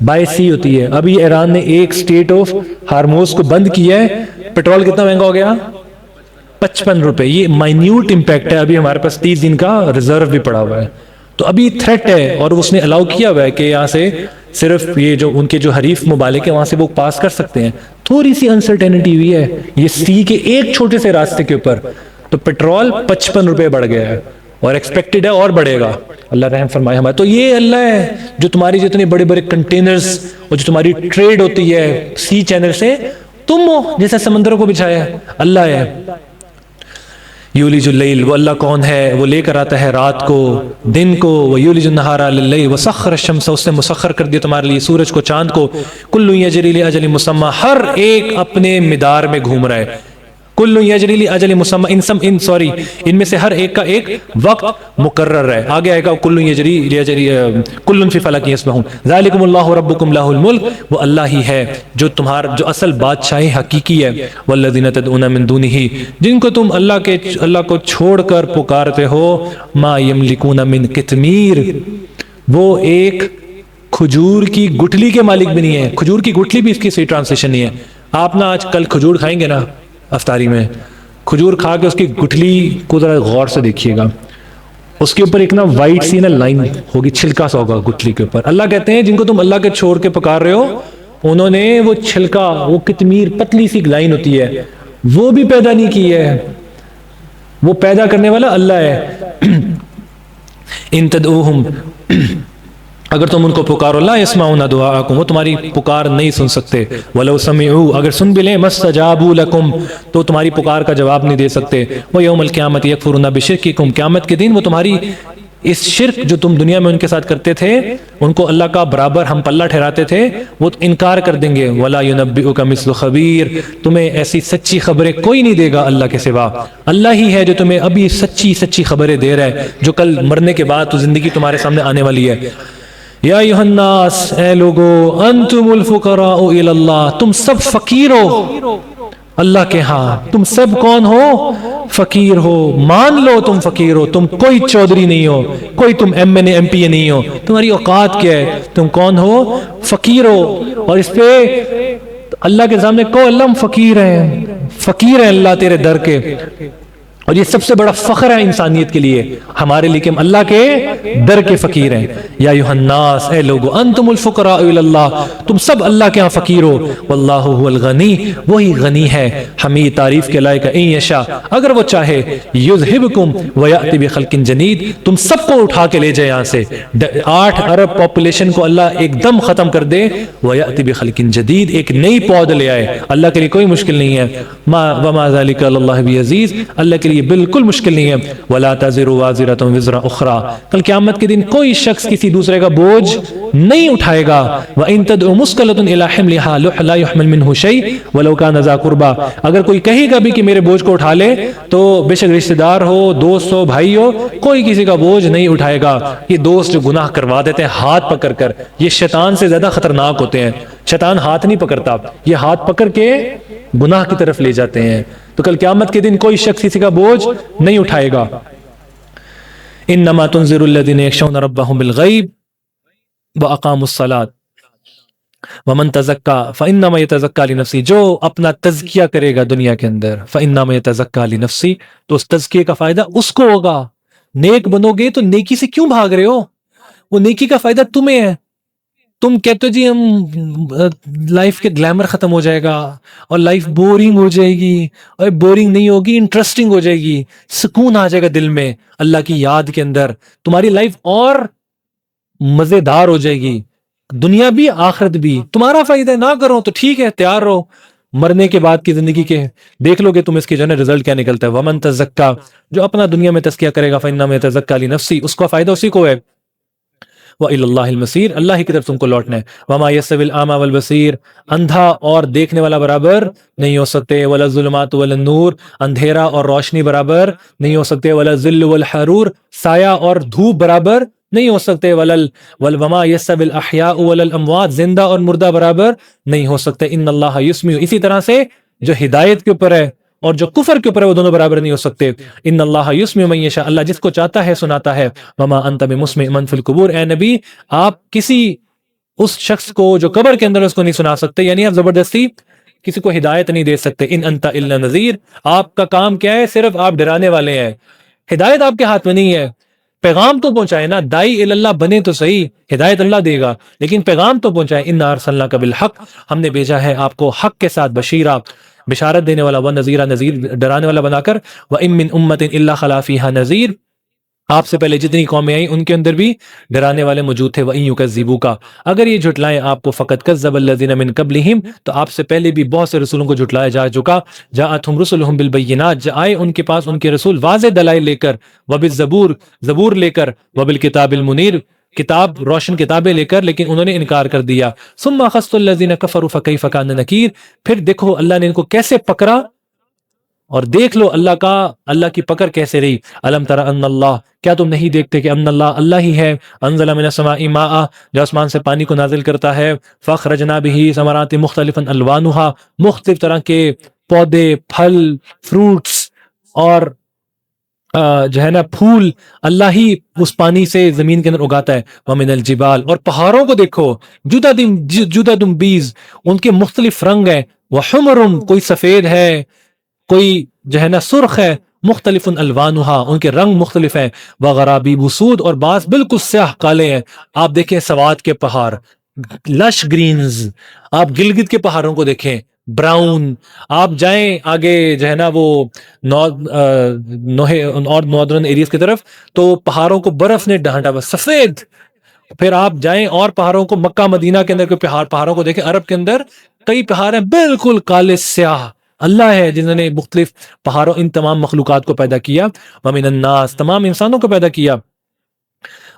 بائی سی ہوتی ہے۔ ابھی ایران نے ایک سٹیٹ آف ہارموز کو بند کیا ہے، پیٹرول کتنا مہنگا ہو گیا؟ 55 روپے۔ یہ مائنیوٹ امپیکٹ ہے، ابھی ہمارے پاس 30 دن کا ریزرو بھی پڑا ہوا ہے، تو ابھی تھریٹ ہے، اور اس نے الاؤ کیا ہوا ہے کہ یہاں سے صرف یہ جو ان کے جو حریف ممالک ہیں وہاں سے وہ پاس کر سکتے ہیں۔ تھوڑی سی انسرٹینٹی ہوئی ہے یہ سی کے ایک چھوٹے سے راستے کے اوپر، تو پیٹرول 55 روپے بڑھ گیا ہے اور ایکسپیکٹڈ ہے اور بڑھے گا، اللہ رحم فرمائے ہمارے۔ تو یہ اللہ ہے جو تمہاری جتنے بڑے بڑے کنٹینرز اور جو تمہاری ٹریڈ ہوتی ہے سی چینل سے، تم ہو جیسے سمندروں کو بچھایا ہے، اللہ ہے۔ یولج اللیل، وہ اللہ کون ہے؟ وہ لے کر آتا ہے رات کو دن کو، وہ یولج النہار لللیل وسخر الشمس، اس نے مسخر کر دیا تمہارے لیے سورج کو چاند کو، کل یجری لاجل مسمى، ہر ایک اپنے مدار میں گھوم رہا ہے، کل یجری لاجل مسمى، ان میں سے ہر ایک کا ایک وقت مقرر ہے، آگے آئے گا کل یجری لاجل کل فی فلک یسبحون، ذالکم اللہ ربکم لہ الملک، وہ اللہ ہی ہے جو جو اصل بادشاہی حقیقی ہے، والذین تدعون من دونہ، جن کو تم اللہ کو چھوڑ کر پکارتے ہو، ما یملکون من قطمیر، وہ ایک کھجور کی گٹھلی کے مالک بھی نہیں ہے۔ کھجور کی گٹھلی بھی اس کی صحیح ٹرانسلیشن نہیں ہے۔ آپ نا آج کل کھجور کھائیں گے نا افطاری میں، کھجور کھا کے اس کی گٹھلی کو ذرا غور سے دیکھیے گا، اس کے اوپر ایک نا وائٹ سی نا لائن ہوگی، چھلکا سا ہوگا گٹھلی کے اوپر۔ اللہ کہتے ہیں جن کو تم اللہ کے چھوڑ کے پکار رہے ہو، انہوں نے وہ چھلکا، وہ قطمیر پتلی سی لائن ہوتی ہے، وہ بھی پیدا نہیں کی ہے، وہ پیدا کرنے والا اللہ ہے۔ ان تدعوہم، اگر تم ان کو پکارو لا یسمعون دعاءکم، وہ تمہاری پکار نہیں سن سکتے، ولو سمعوا، اگر سن بھی لیں مستجابوا لکم، تو تمہاری پکار کا جواب نہیں دے سکتے، ویوم القیامت یکفرون بشرککم، قیامت کے دن وہ تمہاری اس شرک جو تم دنیا میں ان کے ساتھ کرتے تھے، ان کو اللہ کا برابر ہم پلہ ٹھہراتے تھے، وہ انکار کر دیں گے، ولا ينبئک مثل خبیر، تمہیں ایسی سچی خبریں کوئی نہیں دے گا اللہ کے سوا، اللہ ہی ہے جو تمہیں ابھی سچی خبریں دے رہا ہے، جو کل مرنے کے بعد تو زندگی تمہارے سامنے آنے والی ہے۔ یا ایھا الناس، اے لوگو، انتم الفقراء الی اللہ، تم سب فقیر ہو اللہ کے ہاں، تم سب کون ہو؟ فقیر ہو، مان لو تم فقیر ہو، تم کوئی چودھری نہیں ہو، کوئی تم M N A M P A نہیں ہو، تمہاری اوقات کیا ہے، تم کون ہو؟ فقیر ہو۔ اور اس پہ اللہ کے سامنے کو اللہ ہم فقیر ہیں اللہ تیرے در کے، اور یہ سب سے بڑا فخر ہے انسانیت کے لیے، ہمارے لیے کہ ہم اللہ کے در کے فقیر ہیں۔ یا ایھا الناس، اے لوگو، انتم الفقراء الی اللہ، تم سب اللہ کے ہاں فقیر ہو، واللہ هو الغنی، وہی غنی ہے، حمید، تعریف کے لائق ہے، ان یشاء، اگر وہ چاہے، یذہبکم ویأتی بخلق جدید، تم سب کو اٹھا کے لے جائے یہاں سے، 8 ارب پاپولیشن کو اللہ ایک دم ختم کر دے، ویأتی بخلق جدید، ایک نئی پود لے آئے، اللہ کے لیے کوئی مشکل نہیں ہے، وما ذلک علی اللہ بعزیز، اللہ کے لیے یہ بالکل مشکل نہیں ہے، ولا تزر وازرۃ وزر اخرى، کل قیامت کے دن کوئی شخص کسی دوسرے کا بوجھ نہیں اٹھائے گا، وان تدع مثقلۃ الی حملها لا يحمل منه شیء ولو كان ذا قربى، اگر کوئی کہے گا بھی کہ میرے بوجھ کو اٹھا لے، تو بے شک رشتہ دار ہو، دوست ہو، بھائی ہو، کوئی کسی کا بوجھ نہیں اٹھائے گا۔ یہ دوست جو گناہ کروا دیتے ہیں ہاتھ پکڑ کر، یہ شیطان سے زیادہ خطرناک ہوتے ہیں، شیطان ہاتھ نہیں پکڑتا، یہ ہاتھ پکڑ کے گناہ کی طرف لے جاتے ہیں، تو کل قیامت کے دن کوئی شخص کسی کا بوجھ نہیں اٹھائے گا۔ انما تنذر الذین یخشون ربهم بالغیب واقاموا الصلاۃ ومن تزکا فانما یتزکا لنفسہ، جو اپنا تزکیہ کرے گا دنیا کے اندر، فانما یتزکا لنفسہ، تو اس تزکیے کا فائدہ اس کو ہوگا۔ نیک بنو گے تو نیکی سے کیوں بھاگ رہے ہو؟ وہ نیکی کا فائدہ تمہیں ہے۔ تم کہتے ہو جی ہم لائف کے گلیمر ختم ہو جائے گا اور لائف بورنگ ہو جائے گی، اور بورنگ نہیں ہوگی، انٹرسٹنگ ہو جائے گی، سکون آ جائے گا دل میں اللہ کی یاد کے اندر، تمہاری لائف اور مزیدار ہو جائے گی، دنیا بھی آخرت بھی، تمہارا فائدہ نہ کرو تو ٹھیک ہے، تیار رہو، مرنے کے بعد کی زندگی کے دیکھ لو گے تم اس کے جو ہے رزلٹ کیا نکلتا ہے۔ ومن تزکا، جو اپنا دنیا میں تزکیہ کرے گا، فانما یتزکا لنفسہ، اس کا فائدہ اسی کو ہے۔ وَإِلَى اللَّهِ الْمَصِيرُ، اللہ ہی کی طرف تم کو لوٹنا ہے۔ وَمَا يَسْتَوِي الْأَعْمَى وَالْبَصِيرُ، اندھا اور دیکھنے والا برابر نہیں ہو سکتے، وَلَا الظُّلُمَاتُ وَلَا النُّورُ، اندھیرا اور روشنی برابر نہیں ہو سکتے، وَلَا الظِّلُّ وَالْحَرُورُ، سایہ اور دھوپ برابر نہیں ہو سکتے، وَمَا يَسْتَوِي الْأَحْيَاءُ وَلَا الْأَمْوَاتُ، زندہ اور مردہ برابر نہیں ہو سکتے، إِنَّ اللَّهَ يُسْمِعُ، اسی طرح سے جو ہدایت کے اوپر ہے اور جو کفر کے اوپر ہے وہ دونوں برابر نہیں ہو سکتے۔ ان اللہ یسمع من یشاء، اللہ جس کو چاہتا ہے سناتا ہے۔ وما انت بمسمع من فی القبور، اے نبی آپ کسی اس شخص کو جو قبر کے اندر اس کو نہیں سنا سکتے، یعنی آپ زبردستی کسی کو ہدایت نہیں دے سکتے۔ ان انت الا نذیر، آپ کا کام کیا ہے؟ صرف آپ ڈرانے والے ہیں، ہدایت آپ کے ہاتھ میں نہیں ہے۔ پیغام تو پہنچائے نا، دائی اللہ بنے تو صحیح، ہدایت اللہ دے گا، لیکن پیغام تو پہنچائے۔ انا ارسلناک بالحق، ہم نے بھیجا ہے آپ کو حق کے ساتھ، بشیرہ بشارت دینے والا، ونذیرا نذیر ڈرانے والا بنا کر، وَإِن مِّنْ أُمَّةٍ إِلَّا خَلَا فِيهَا نَذِيرٌ، آپ سے پہلے جتنی قومیں آئیں ان کے اندر بھی ڈرانے والے موجود تھے۔ وَإِن يُكَذِّبُوكَ، اگر یہ جھٹلائیں آپ کو، فَقَدْ كَذَّبَ الَّذِينَ مِن قَبْلِهِمْ، تو آپ سے پہلے بھی بہت سے رسولوں کو جھٹلایا جا چکا۔ جاءتهم رسلهم بالبينات، آئے ان کے پاس ان کے رسول واضح دلائل لے کر، وبالزبور، زبور لے کر، وبالکتاب المنیر، کتاب روشن کتابیں لے کر، لیکن انہوں نے انکار کر دیا۔ ثم اخذت الذين كفروا فكيف كان نكير، پھر دیکھو اللہ نے ان کو کیسے پکڑا، اور دیکھ لو اللہ کی پکڑ کیسے رہی۔ الم تر ان اللہ، کیا تم نہیں دیکھتے کہ ان اللہ ہی ہے، انزل من السماء ماء، جو آسمان سے پانی کو نازل کرتا ہے، فاخرجنا به ثمرات مختلفا الوانها، مختلف طرح کے پودے، پھل، فروٹس اور جو ہے نا پھول، اللہ ہی اس پانی سے زمین کے اندر اگاتا ہے۔ ومن الجبال، اور پہاڑوں کو دیکھو، جدد بیز، ان کے مختلف رنگ ہیں، وحمر، کوئی سفید ہے، کوئی جو ہے نا سرخ ہے، مختلف الوانها، ان کے رنگ مختلف ہیں، وغرابیب سود، اور بعض بالکل سیاہ کالے ہیں۔ آپ دیکھیں سوات کے پہاڑ، لش گرینز، آپ گلگت کے پہاڑوں کو دیکھیں، براؤن، آپ جائیں آگے جو ہے نا وہ ناردرن ایریز کی طرف، تو پہاڑوں کو برف نے ڈھانٹا ہوا سفید، پھر آپ جائیں اور پہاڑوں کو، مکہ مدینہ کے اندر کوئی پہاڑوں کو دیکھیں، عرب کے اندر کئی پہاڑ ہیں بالکل کالے سیاہ، اللہ ہے جنہوں نے مختلف پہاڑوں ان تمام مخلوقات کو پیدا کیا، ومن الناس تمام انسانوں کو پیدا کیا،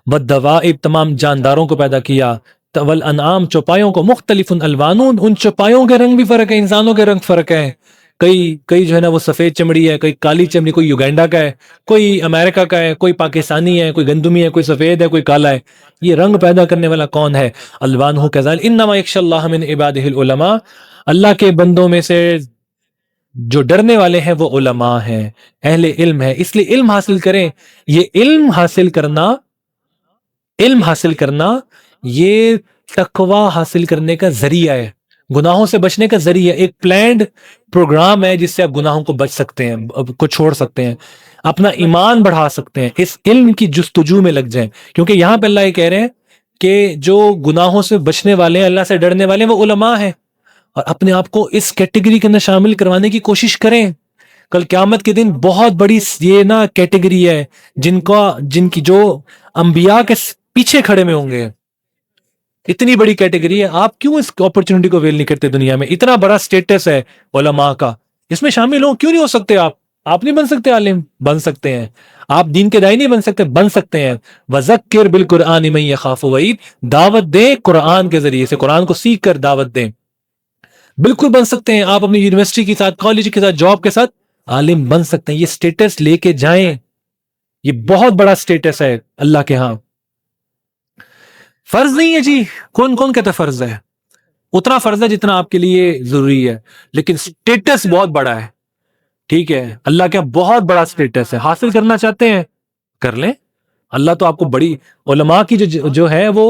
والدوائب تمام جانداروں کو پیدا کیا، والانعام چوپایوں کو، مختلف الوانون ان چوپایوں کے رنگ بھی فرق ہے، انسانوں کے رنگ فرق ہے، کئی جو ہے نا وہ سفید چمڑی ہے، کوئی کالی چمڑی، کوئی یوگینڈا کا ہے، کوئی امریکہ کا ہے، کوئی پاکستانی ہے، کوئی گندمی ہے، کوئی سفید ہے، کوئی کالا ہے، یہ رنگ پیدا کرنے والا کون ہے؟ الوانہ کذالک انما یخشی اللہ من عبادہ العلماء، اللہ کے بندوں میں سے جو ڈرنے والے ہیں وہ علماء ہیں، اہل علم ہے، اس لیے علم حاصل کریں، یہ علم حاصل کرنا یہ تقوی حاصل کرنے کا ذریعہ ہے، گناہوں سے بچنے کا ذریعہ، ایک پلانڈ پروگرام ہے جس سے آپ گناہوں کو بچ سکتے ہیں، کو چھوڑ سکتے ہیں، اپنا ایمان بڑھا سکتے ہیں، اس علم کی جستجو میں لگ جائیں، کیونکہ یہاں پہ اللہ یہ کہہ رہے ہیں کہ جو گناہوں سے بچنے والے ہیں، اللہ سے ڈرنے والے ہیں، وہ علماء ہیں، اور اپنے آپ کو اس کیٹیگری کے اندر شامل کروانے کی کوشش کریں۔ کل قیامت کے دن بہت بڑی یہ نا کیٹیگری ہے جن کی جو انبیاء کے پیچھے کھڑے میں ہوں گے، اتنی بڑی کیٹیگری ہے، آپ کیوں اس اپرچونٹی کو ویل نہیں کرتے؟ دنیا میں اتنا بڑا سٹیٹس ہے علماء کا، اس میں شامل ہو، کیوں نہیں ہو سکتے؟ آپ نہیں بن سکتے عالم؟ بن سکتے ہیں۔ آپ دین کے دائی نہیں بن سکتے؟ بن سکتے ہیں۔ وَذَكِّرْ بِالْقُرْآنِ مَن يَخَافُ وَعِيدٍ، دعوت دیں قرآن کے ذریعے سے، قرآن کو سیکھ کر دعوت دیں، بالکل بن سکتے ہیں۔ آپ اپنی یونیورسٹی کے ساتھ، کالج کے ساتھ، جاب کے ساتھ عالم بن سکتے ہیں، یہ سٹیٹس لے کے جائیں، یہ بہت بڑا سٹیٹس ہے اللہ کے ہاں۔ فرض نہیں ہے جی، کون کہتا فرض ہے؟ اتنا فرض ہے جتنا آپ کے لیے ضروری ہے، لیکن سٹیٹس بہت بڑا ہے، ٹھیک ہے؟ اللہ کا بہت بڑا سٹیٹس ہے، حاصل کرنا چاہتے ہیں کر لیں، اللہ تو آپ کو بڑی علماء کی جو ہے وہ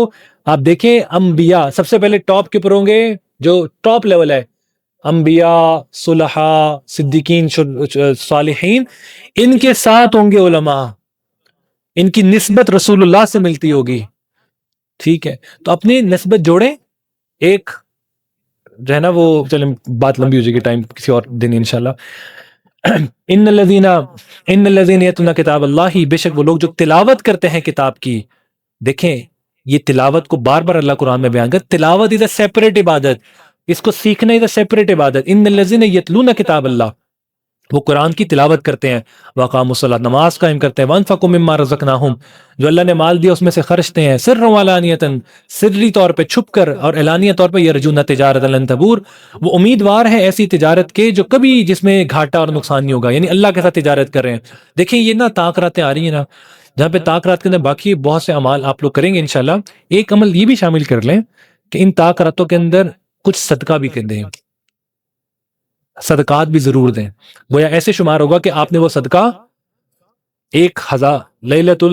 آپ دیکھیں، انبیاء سب سے پہلے ٹاپ کے پر ہوں گے، جو ٹاپ لیول ہے، انبیاء، صلحاء، صدیقین، صالحین، ان کے ساتھ ہوں گے علماء، ان کی نسبت رسول اللہ سے ملتی ہوگی، ٹھیک ہے؟ تو اپنی نسبت جوڑیں، ایک جو ہے نا وہ، چلیں بات لمبی ہو جائے گی، ٹائم کسی اور دن انشاءاللہ۔ ان الذین یتلون کتاب اللہ، بے شک وہ لوگ جو تلاوت کرتے ہیں کتاب کی، دیکھیں یہ تلاوت کو بار بار اللہ قرآن میں بیان کرتا، تلاوت از اے سیپریٹ عبادت، اس کو سیکھنا از اے سیپریٹ عبادت۔ ان الذین یتلون کتاب اللہ، وہ قرآن کی تلاوت کرتے ہیں، وَأَقَامُوا الصَّلَاةَ، نماز قائم کرتے ہیں، وَأَنفَقُوا مِمَّا رَزَقْنَاهُمْ، جو اللہ نے مال دیا اس میں سے خرچتے ہیں، سرًّا وعلانیةً، سری طور پہ چھپ کر، اور اعلانیہ طور پہ، یرجون تجارۃ لن تبور، وہ امیدوار ہیں ایسی تجارت کے جو کبھی جس میں گھاٹا اور نقصان نہیں ہوگا، یعنی اللہ کے ساتھ تجارت کر رہے ہیں۔ دیکھیں یہ نا طاق راتیں آ رہی ہیں نا، جہاں پہ طاق رات کے اندر باقی بہت سے اعمال آپ لوگ کریں گے انشاءاللہ، ایک عمل یہ بھی شامل کر لیں کہ ان طاق راتوں کے اندر کچھ صدقہ بھی کر دیں، صدقات بھی ضرور دیں، گویا ایسے شمار ہوگا کہ آپ نے وہ صدقہ 1000 لیلۃ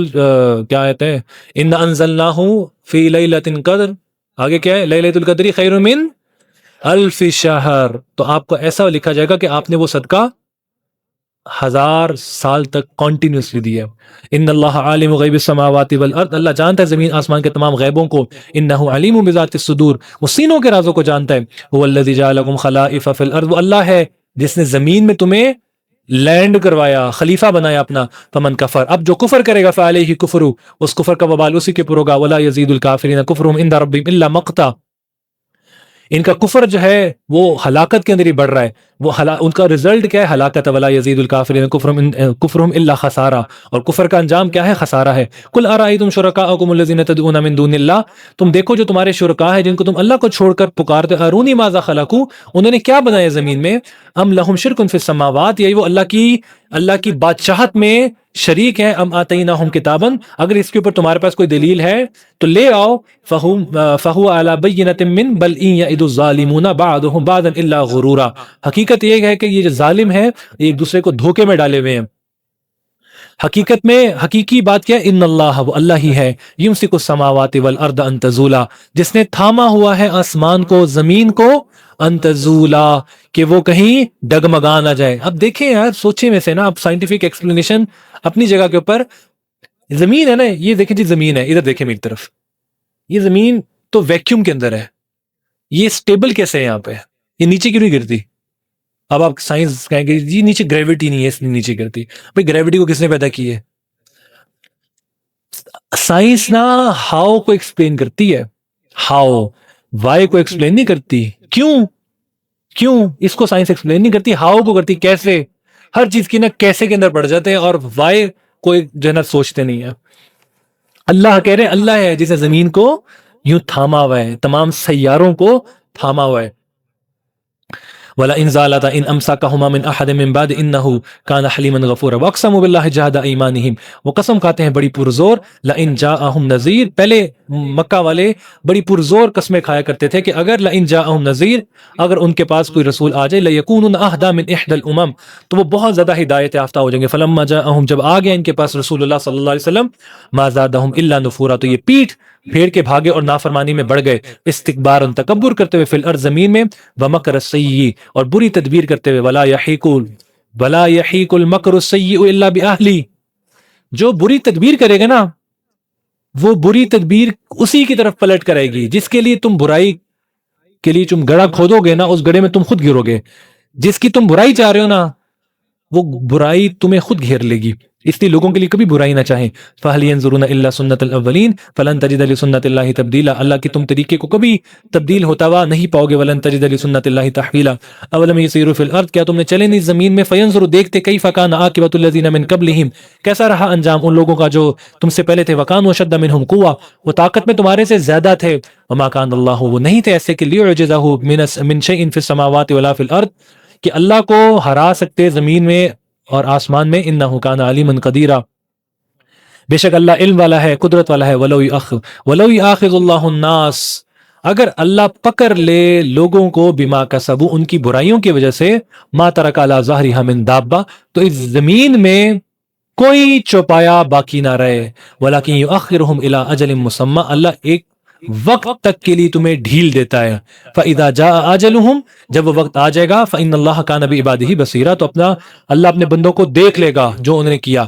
کیا آیت ہے، ان انزلناہ فی لیلۃ قدر، آگے کیا ہے، لیلۃ القدر خیر من الف شہر، تو آپ کو ایسا لکھا جائے گا کہ آپ نے وہ صدقہ 1000 سال تک کنٹینیوسلی دیا۔ ان اللہ عالم غیب السماوات والارض، اللہ جانتا ہے زمین آسمان کے تمام غیبوں کو، انہ علیم بذات الصدور، وہ سینوں کے رازوں کو جانتا ہے، هو الذی جعلکم خلائف فی الارض، وہ اللہ ہے جس نے زمین میں تمہیں لینڈ کروایا، خلیفہ بنایا اپنا، فمن کفر، اب جو کفر کرے گا فعلیہ کفر، اس کفر کا وبال اسی کے پر ہوگا، ولا یزید الکافرین کفرهم عند ربهم الا مقتا، ان کا کفر جو ہے وہ ہلاکت کے اندر ہی بڑھ رہا ہے، وہ ان کا رزلٹ کیا ہے، ہلاکت، ولا یزید الکافرین کفرهم الا خسارہ، اور کفر کا انجام کیا ہے، خسارہ ہے۔ قل ارائیتم شرکاءکم الذین تدعون من دون اللہ، تم دیکھو جو تمہارے شرکاء ہیں جن کو تم اللہ کو چھوڑ کر پکارتے، ارونی ماذا خلقوا، انہوں نے کیا بنایا زمین میں، ام لہم شرک فی السماوات، یہی وہ اللہ کی بادشاہت میں شریک ہے، ام آتیناہم کتابا، اگر اس کے اوپر تمہارے پاس کوئی دلیل ہے تو لے آؤ، فہو علی بینۃ من بل ان یعد الظالمون بعضهم بعضا الا غرورا، حقیقت یہ ہے کہ یہ جو ظالم ہے ایک دوسرے کو دھوکے میں ڈالے ہوئے ہیں، حقیقت میں حقیقی بات کیا ہے، ان اللہ، وہ اللہ ہی ہے، یمسک السماوات والارض ان تزولا، جس نے تھاما ہوا ہے آسمان کو، زمین کو، ان تزولا، کہ وہ کہیں ڈگمگا نہ جائے۔ اب دیکھیں یار، سوچیں میں سے نا، اب سائنٹیفک ایکسپلینیشن اپنی جگہ کے اوپر، زمین ہے نا، یہ دیکھیں جی زمین ہے، ادھر دیکھیں میری طرف، یہ زمین تو ویکیوم کے اندر ہے، یہ سٹیبل کیسے ہے یہاں پہ، یہ نیچے کیوں نہیں گرتی؟ اب آپ سائنس کہیں گے جی نیچے گریوٹی نہیں ہے اس لیے نیچے گرتی، بھئی گریوٹی کو کس نے پیدا کی ہے؟ سائنس نا ہاؤ کو ایکسپلین کرتی ہے، ہاؤ، وائی کو ایکسپلین نہیں کرتی. کیوں اس کو سائنس ایکسپلین نہیں کرتی، ہاؤ کو کرتی، کیسے. ہر چیز کی نا کیسے کے اندر پڑ جاتے ہیں اور وائی کو جو ہے نا سوچتے نہیں ہے. اللہ کہہ رہے ہیں اللہ ہے جسے زمین کو یوں تھاما ہوا ہے، تمام سیاروں کو تھاما ہوا ہے. وَلَئِنْ زَالَتَا إِنْ أَمْسَكَهُمَا مِنْ أَحَدٍ مِّن بَعْدِ إِنَّهُ كَانَ حَلِيمًا غَفُورًا وَأَقْسَمُوا بِاللَّهِ جَهْدَ أَيْمَانِهِمْ. وہ قسم کھاتے ہیں بڑی پرزور، لَئِنْ جَاءَهُمْ نَذِيرٌ. پہلے مکہ والے بڑی پرزور قسمیں کھایا کرتے تھے کہ اگر لَئِنْ جَاءَهُمْ نَذِيرٌ، اگر ان کے پاس کوئی رسول آ جائے، لَيَكُونُنَّ أَهْدَىٰ مِنْ إِحْدَى الْأُمَمِ، تو وہ بہت زیادہ ہدایت یافتہ ہو جائیں گے. فَلَمَّا جَاءَهُمْ، جب آ گیا ان کے پاس رسول اللہ صلی اللہ علیہ وسلم، مَا زَادَهُمْ إِلَّا نُفُورًا، تو یہ پیٹھ پھیر کے بھاگے اور نافرمانی میں بڑھ گئے. استکبارن، تکبر کرتے ہوئے، فی الارض، زمین میں، ومکر السیئ، اور بری تدبیر کرتے ہوئے، ولا یحیق المکر السیئ الا باہلہ. جو بری تدبیر کرے گا نا، وہ بری تدبیر اسی کی طرف پلٹ کرے گی جس کے لیے تم برائی کے لیے تم گڑھا کھودو گے نا، اس گڑھے میں تم خود گرو گے. جس کی تم برائی چاہ رہے ہو نا، وہ برائی تمہیں خود گھیر لے گی. اس لیے لوگوں کے لیے کبھی برائی نہ چاہیں. فَهَلْ يَنظُرُونَ إِلَّا سُنَّةَ الْأَوَّلِينَ فَلَن تَجِدَ لِسُنَّةِ اللَّهِ تَبْدِيلًا. اللہ کی تم طریقے کو کبھی تبدیل ہوتا ہوا نہیں پاؤ گے. وَلَن تَجِدَ لِسُنَّةِ اللَّهِ تَحْوِيلًا. أَوَلَمْ يَسِيرُوا فِي الْأَرْضِ، کیا تم نے چلے نہیں زمین میں، فَيَنظُرُوا، دیکھتے، كَيْفَ كَانَ عَاقِبَةُ الَّذِينَ مِن قَبْلِهِمْ، کیسا رہا انجام ان لوگوں کا جو تم سے پہلے تھے. وَكَانُوا أَشَدَّ مِنْهُمْ قُوَّةً، وہ طاقت میں تمہارے سے زیادہ تھے. وَمَا كَانَ اللَّهُ، وہ نہیں تھے ایسے کہ لِيُعْجِزَهُ مِنْ شَيْءٍ فِي السَّمَاوَاتِ وَلَا فِي الْأَرْضِ، کہ اللہ کو ہرا سکتے زمین میں اور آسمان میں. انہ کان علیما قدیرا، بے شک اللہ علم والا ہے، قدرت والا ہے. ولو یاخذ اللہ الناس، اگر اللہ پکڑ لے لوگوں کو، بما کسبوا، ان کی برائیوں کی وجہ سے، ما ترک علی ظہرہا من دابہ، تو اس زمین میں کوئی چوپایا باقی نہ رہے. ولکن یؤخرہم الی اجل مسمى، اللہ ایک وقت تک کے لیے تمہیں ڈھیل دیتا ہے. فَإِذَا جَاءَ أَجَلُهُمْ، جب وہ وقت آ جائے گا، فَإِنَّ اللَّهَ كَانَ بِعِبَادِهِ بَصِيرًا، تو اللہ اپنے بندوں کو دیکھ لے گا جو انہوں نے کیا.